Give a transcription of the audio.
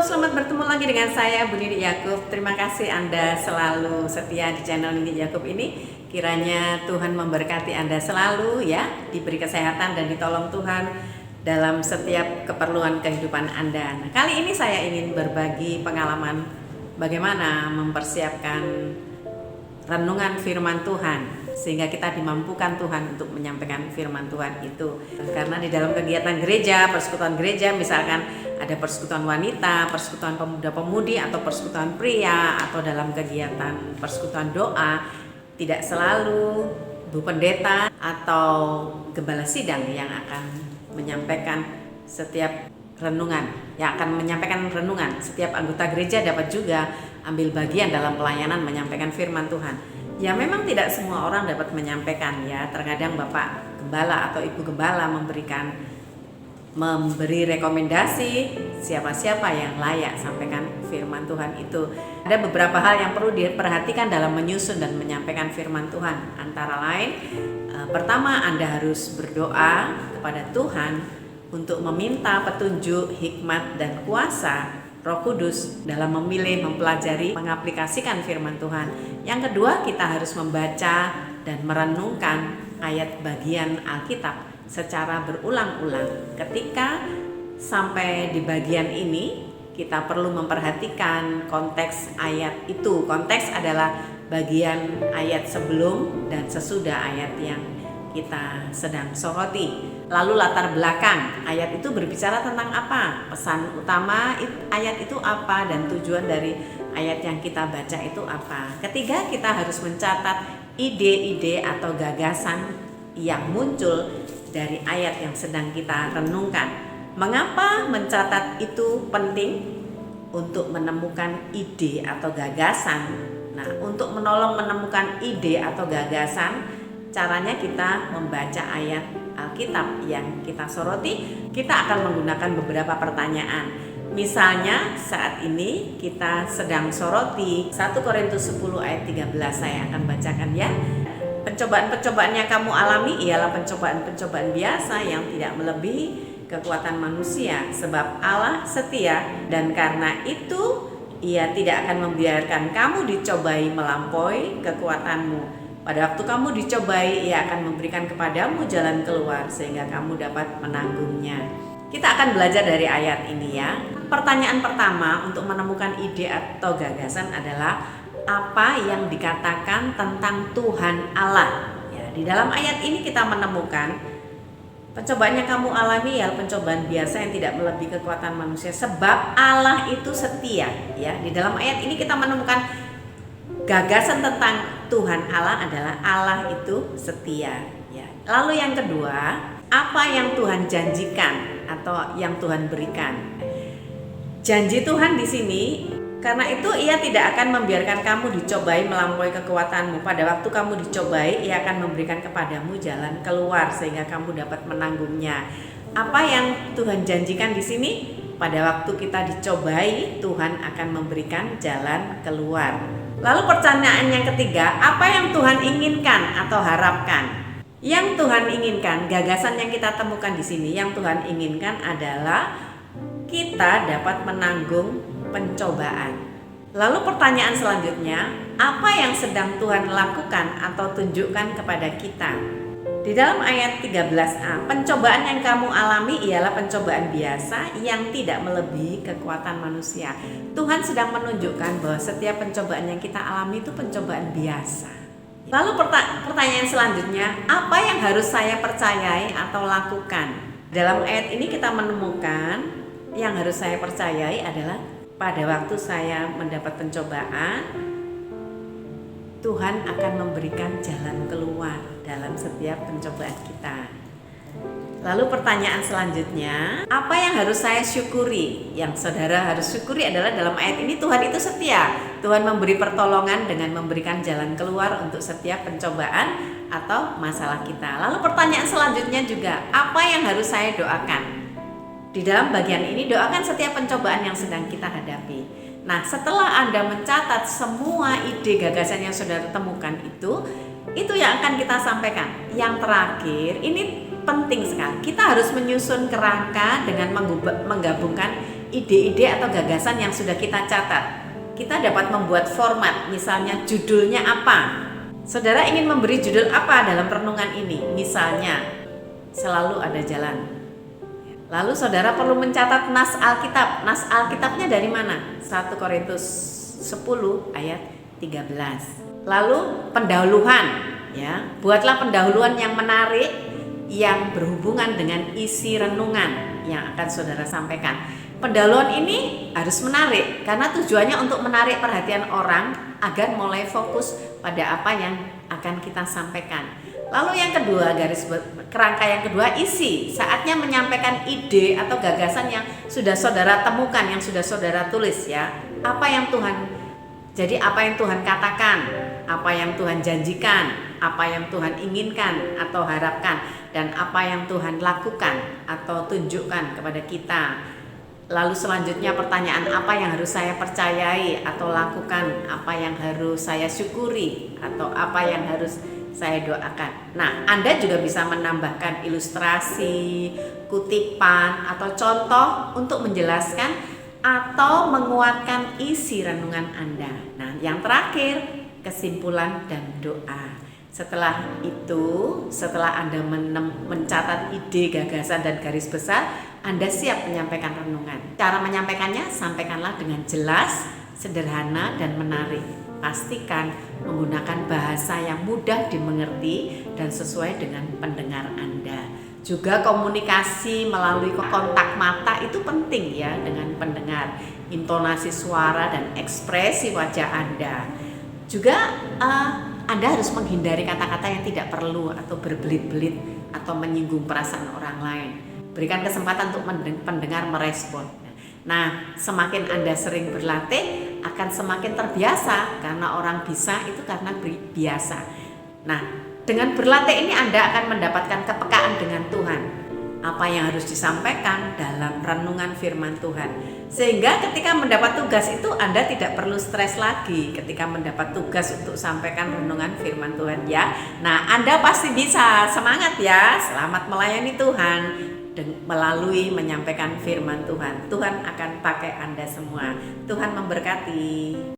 selamat bertemu lagi dengan saya Bu Nini Yakub. Terima kasih Anda selalu setia di channel Nini Yakub ini. Kiranya Tuhan memberkati Anda selalu ya, diberi kesehatan dan ditolong Tuhan dalam setiap keperluan kehidupan Anda. Nah, kali ini saya ingin berbagi pengalaman bagaimana mempersiapkan renungan firman Tuhan sehingga kita dimampukan Tuhan untuk menyampaikan firman Tuhan itu. Karena di dalam kegiatan gereja, persekutuan gereja, misalkan ada persekutuan wanita, persekutuan pemuda-pemudi atau persekutuan pria, atau dalam kegiatan persekutuan doa, tidak selalu Bu Pendeta atau Gembala Sidang yang akan menyampaikan setiap renungan, yang akan menyampaikan renungan. Setiap anggota gereja dapat juga ambil bagian dalam pelayanan menyampaikan firman Tuhan. Ya memang tidak semua orang dapat menyampaikan ya. Terkadang Bapak Gembala atau Ibu Gembala memberi rekomendasi siapa-siapa yang layak sampaikan firman Tuhan itu. Ada beberapa hal yang perlu diperhatikan dalam menyusun dan menyampaikan firman Tuhan. Antara lain, pertama Anda harus berdoa kepada Tuhan untuk meminta petunjuk, hikmat, dan kuasa Roh Kudus dalam memilih, mempelajari, mengaplikasikan firman Tuhan. Yang kedua, kita harus membaca dan merenungkan ayat bagian Alkitab secara berulang-ulang. Ketika sampai di bagian ini, kita perlu memperhatikan konteks ayat itu. Konteks adalah bagian ayat sebelum dan sesudah ayat yang kita sedang soroti. Lalu latar belakang ayat itu berbicara tentang apa, pesan utama ayat itu apa, dan tujuan dari ayat yang kita baca itu apa. Ketiga, kita harus mencatat ide-ide atau gagasan yang muncul dari ayat yang sedang kita renungkan. Mengapa mencatat itu penting? Untuk menemukan ide atau gagasan. Nah, untuk menolong menemukan ide atau gagasan, caranya kita membaca ayat Alkitab yang kita soroti. Kita akan menggunakan beberapa pertanyaan. Misalnya saat ini kita sedang soroti 1 Korintus 10 ayat 13. Saya akan bacakan ya. Pencobaan-pencobaan yang kamu alami ialah pencobaan-pencobaan biasa yang tidak melebihi kekuatan manusia. Sebab Allah setia, dan karena itu Ia tidak akan membiarkan kamu dicobai melampaui kekuatanmu. Pada waktu kamu dicobai, Ia akan memberikan kepadamu jalan keluar sehingga kamu dapat menanggungnya. Kita akan belajar dari ayat ini ya. Pertanyaan pertama untuk menemukan ide atau gagasan adalah apa yang dikatakan tentang Tuhan Allah. Ya, di dalam ayat ini kita menemukan pencobaan yang kamu alami ya pencobaan biasa yang tidak melebihi kekuatan manusia. Sebab Allah itu setia. Ya, di dalam ayat ini kita menemukan gagasan tentang Tuhan Allah adalah Allah itu setia. Ya. Lalu yang kedua, apa yang Tuhan janjikan atau yang Tuhan berikan? Janji Tuhan di sini, karena itu Ia tidak akan membiarkan kamu dicobai melampaui kekuatanmu. Pada waktu kamu dicobai, Ia akan memberikan kepadamu jalan keluar sehingga kamu dapat menanggungnya. Apa yang Tuhan janjikan di sini? Pada waktu kita dicobai, Tuhan akan memberikan jalan keluar. Lalu pertanyaan yang ketiga, apa yang Tuhan inginkan atau harapkan? Yang Tuhan inginkan, gagasan yang kita temukan di sini, yang Tuhan inginkan adalah kita dapat menanggung pencobaan. Lalu pertanyaan selanjutnya, apa yang sedang Tuhan lakukan atau tunjukkan kepada kita? Di dalam ayat 13a, pencobaan yang kamu alami ialah pencobaan biasa yang tidak melebihi kekuatan manusia. Tuhan sedang menunjukkan bahwa setiap pencobaan yang kita alami itu pencobaan biasa. Lalu pertanyaan selanjutnya, apa yang harus saya percayai atau lakukan? Dalam ayat ini kita menemukan yang harus saya percayai adalah pada waktu saya mendapat pencobaan, Tuhan akan memberikan jalan keluar dalam setiap pencobaan kita. Lalu pertanyaan selanjutnya, apa yang harus saya syukuri? Yang saudara harus syukuri adalah dalam ayat ini Tuhan itu setia. Tuhan memberi pertolongan dengan memberikan jalan keluar untuk setiap pencobaan atau masalah kita. Lalu pertanyaan selanjutnya juga, apa yang harus saya doakan? Di dalam bagian ini doakan setiap pencobaan yang sedang kita hadapi. Nah, setelah Anda mencatat semua ide gagasan yang saudara temukan itu yang akan kita sampaikan. Yang terakhir, ini penting sekali. Kita harus menyusun kerangka dengan menggabungkan ide-ide atau gagasan yang sudah kita catat. Kita dapat membuat format, misalnya judulnya apa. Saudara ingin memberi judul apa dalam renungan ini? Misalnya, selalu ada jalan. Lalu saudara perlu mencatat nas Alkitab. Nas Alkitabnya dari mana? 1 Korintus 10 ayat 13. Lalu pendahuluan, ya. Buatlah pendahuluan yang menarik yang berhubungan dengan isi renungan yang akan saudara sampaikan. Pendahuluan ini harus menarik karena tujuannya untuk menarik perhatian orang agar mulai fokus pada apa yang akan kita sampaikan. Lalu yang kedua, kerangka yang kedua, isi. Saatnya menyampaikan ide atau gagasan yang sudah saudara temukan, yang sudah saudara tulis, ya. Apa yang Tuhan katakan, apa yang Tuhan janjikan, apa yang Tuhan inginkan atau harapkan, dan apa yang Tuhan lakukan atau tunjukkan kepada kita. Lalu selanjutnya pertanyaan, apa yang harus saya percayai atau lakukan, apa yang harus saya syukuri atau apa yang harus saya doakan. Nah, Anda juga bisa menambahkan ilustrasi, kutipan atau contoh untuk menjelaskan atau menguatkan isi renungan Anda. Nah, yang terakhir, kesimpulan dan doa. Setelah itu, setelah Anda mencatat ide, gagasan, dan garis besar, Anda siap menyampaikan renungan. Cara menyampaikannya, sampaikanlah dengan jelas, sederhana, dan menarik. Pastikan menggunakan bahasa yang mudah dimengerti dan sesuai dengan pendengar Anda. Juga komunikasi melalui kontak mata itu penting, ya, dengan pendengar. Intonasi suara dan ekspresi wajah Anda. Juga Anda harus menghindari kata-kata yang tidak perlu atau berbelit-belit atau menyinggung perasaan orang lain. Berikan kesempatan untuk pendengar merespon. Nah, semakin Anda sering berlatih, akan semakin terbiasa, karena orang bisa itu karena biasa. Nah, dengan berlatih ini Anda akan mendapatkan kepekaan dengan Tuhan. Apa yang harus disampaikan dalam renungan firman Tuhan. Sehingga ketika mendapat tugas itu Anda tidak perlu stres lagi ketika mendapat tugas untuk sampaikan renungan firman Tuhan, ya. Nah, Anda pasti bisa. Semangat, ya. Selamat melayani Tuhan melalui menyampaikan firman Tuhan. Tuhan akan pakai Anda semua. Tuhan memberkati.